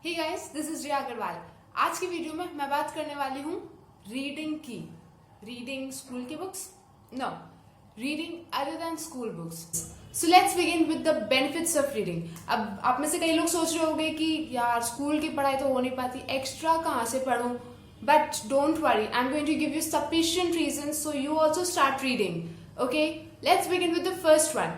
Hey guys, this is रिया अग्रवाल। आज की video में मैं बात करने वाली हूँ रीडिंग की। रीडिंग स्कूल की books? No, reading other than school books. So let's begin with the benefits of reading. अब आप में से कई लोग सोच रहे होंगे कि यार स्कूल की पढ़ाई तो हो नहीं पाती, एक्स्ट्रा कहाँ से पढूं? But don't worry, I am going to give you sufficient reasons so you also start reading. Okay, let's begin with the first one.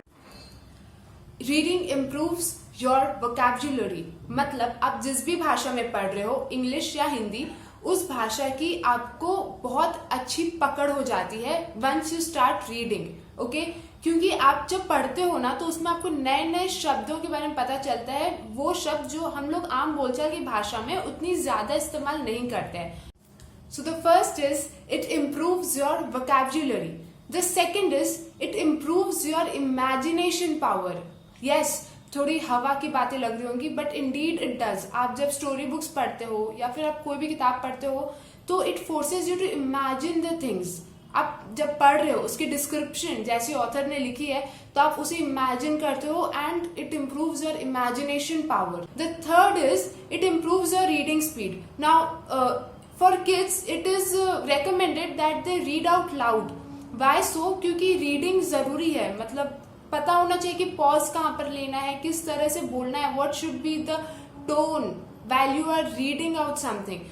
Reading improves your vocabulary. मतलब आप जिस भी भाषा में पढ़ रहे हो, इंग्लिश या हिंदी, उस भाषा की आपको बहुत अच्छी पकड़ हो जाती है once you start reading. Okay, क्योंकि आप जब पढ़ते हो ना तो उसमें आपको नए नए शब्दों के बारे में पता चलता है, वो शब्द जो हम लोग आम बोलचाल की भाषा में उतनी ज्यादा इस्तेमाल नहीं करते हैं। So the first is it improves your vocabulary. The second is it improves your imagination power. Yes, थोड़ी हवा की बातें लग रही होंगी, बट इंडीड इट डज। आप जब स्टोरी बुक्स पढ़ते हो या फिर आप कोई भी किताब पढ़ते हो तो it forces you to imagine the things. आप जब पढ़ रहे हो उसकी डिस्क्रिप्शन जैसी ऑथर ने लिखी है तो आप उसे इमेजिन करते हो and it improves your imagination power. The third is it improves your reading speed. Now for kids it is recommended that they read out loud. Why so? क्योंकि रीडिंग जरूरी है। मतलब पता होना चाहिए कि पॉज कहाँ पर लेना है, किस तरह से बोलना है, what should be the tone while you are reading out something.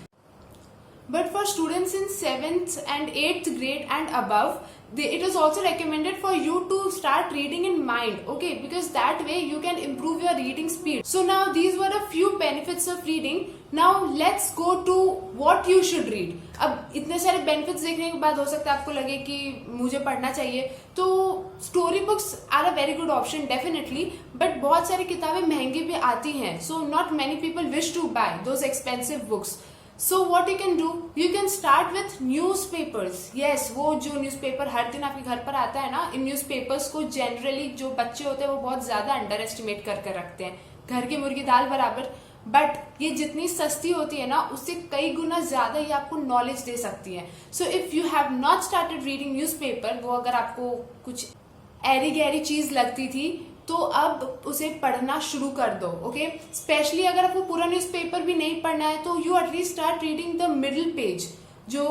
But for students in 7th and 8th grade and above, it is also recommended for you to start reading in mind, okay, because that way you can improve your reading speed. So now these were a few benefits of reading. Now let's go to what you should read. अब इतने सारे benefits देखने के बाद हो सकता है आपको लगे कि मुझे पढ़ना चाहिए, तो story books are a very good option definitely, but बहुत सारी किताबें महंगी भी आती हैं, so not many people wish to buy those expensive books. So what you can do, you can start with newspapers. Yes, वो जो न्यूज़पेपर हर दिन आपके घर पर आता है ना, इन न्यूज़पेपर्स को जनरली जो बच्चे होते हैं वो बहुत ज्यादा अंडर एस्टिमेट करके रखते हैं, घर की मुर्गी दाल बराबर। बट ये जितनी सस्ती होती है ना, उससे कई गुना ज्यादा ये आपको नॉलेज दे सकती है. So if you have not started reading newspaper, वो अगर आपको कुछ एरी गैरी चीज लगती थी तो अब उसे पढ़ना शुरू कर दो. ओके, स्पेशली अगर आपको पूरा न्यूज़पेपर भी नहीं पढ़ना है तो you at least start reading the middle page. जो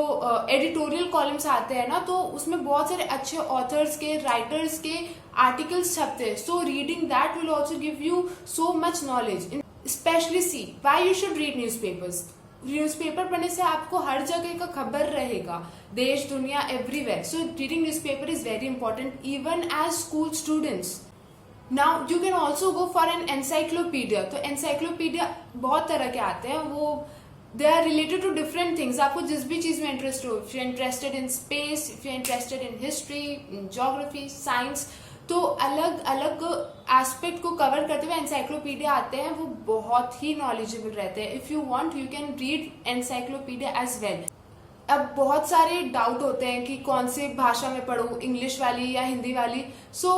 एडिटोरियल कॉलम्स आते हैं ना, तो उसमें बहुत सारे अच्छे ऑथर्स के, राइटर्स के आर्टिकल्स छपते हैं. So reading that will also give you so much knowledge. Specially see why you should read newspapers. Newspaper पढ़ने से आपको हर जगह का खबर रहेगा, देश दुनिया everywhere. So reading newspaper is very important even as school students. Now you can also go for an encyclopedia. तो एनसाइक्लोपीडिया बहुत तरह के आते हैं, वो they are related to different things. आपको जिस भी चीज में इंटरेस्ट हो, if you interested in space, if you interested in history, in geography, science, तो अलग अलग एस्पेक्ट को कवर करते हुए एनसाइक्लोपीडिया आते हैं. वो बहुत ही नॉलेजेबल रहते हैं. If you want you can read encyclopedia as well. अब बहुत सारे डाउट होते हैं कि कौन सी भाषा में पढूं, इंग्लिश वाली या हिंदी वाली. So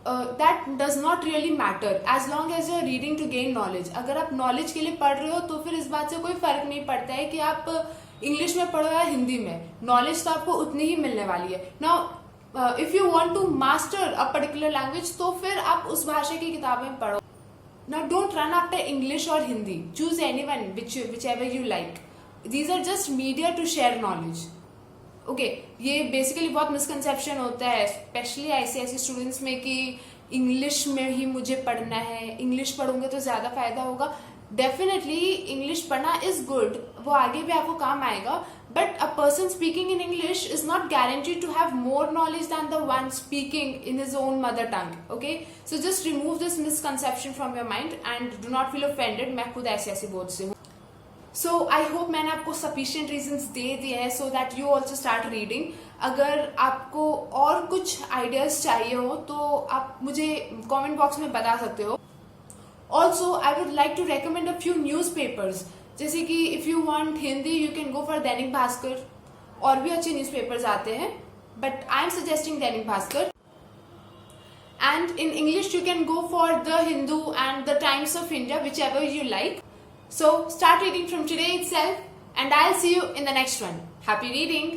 that does not really matter as long as you are reading to gain knowledge. अगर आप नॉलेज के लिए पढ़ रहे हो तो फिर इस बात से कोई फर्क नहीं पड़ता है कि आप इंग्लिश में पढ़ो या हिंदी में, नॉलेज तो आपको उतनी ही मिलने वाली है. Now if you want to master a particular language तो फिर आप उस भाषा की किताबें पढ़ो. Now don't run after English और Hindi. Choose anyone whichever you like. These are just media to share knowledge. Okay, ये बेसिकली बहुत मिसकंसेप्शन होता है स्पेशली ऐसे स्टूडेंट्स में कि इंग्लिश में ही मुझे पढ़ना है, इंग्लिश पढ़ूंगे तो ज्यादा फायदा होगा. डेफिनेटली इंग्लिश पढ़ना इज गुड, वो आगे भी आपको काम आएगा, but a person speaking in English is not guaranteed to have more knowledge than the one speaking in his own mother tongue. Okay, so just remove this misconception from your mind and do not feel offended. मैं खुद ऐसे board से हूँ. सो I hope मैंने आपको sufficient reasons दे दिए हैं so that you also start reading. अगर आपको और कुछ आइडियाज चाहिए हो तो आप मुझे कमेंट बॉक्स में बता सकते हो. Also I would like to recommend a few newspapers. जैसे कि if you want Hindi you can go for Dainik Bhaskar. और भी अच्छे न्यूज़पेपर्स आते हैं, but I am suggesting Dainik Bhaskar. And in English you can go for the Hindu and the times of India, which ever you like. So start reading from today itself and I'll see you in the next one. Happy reading!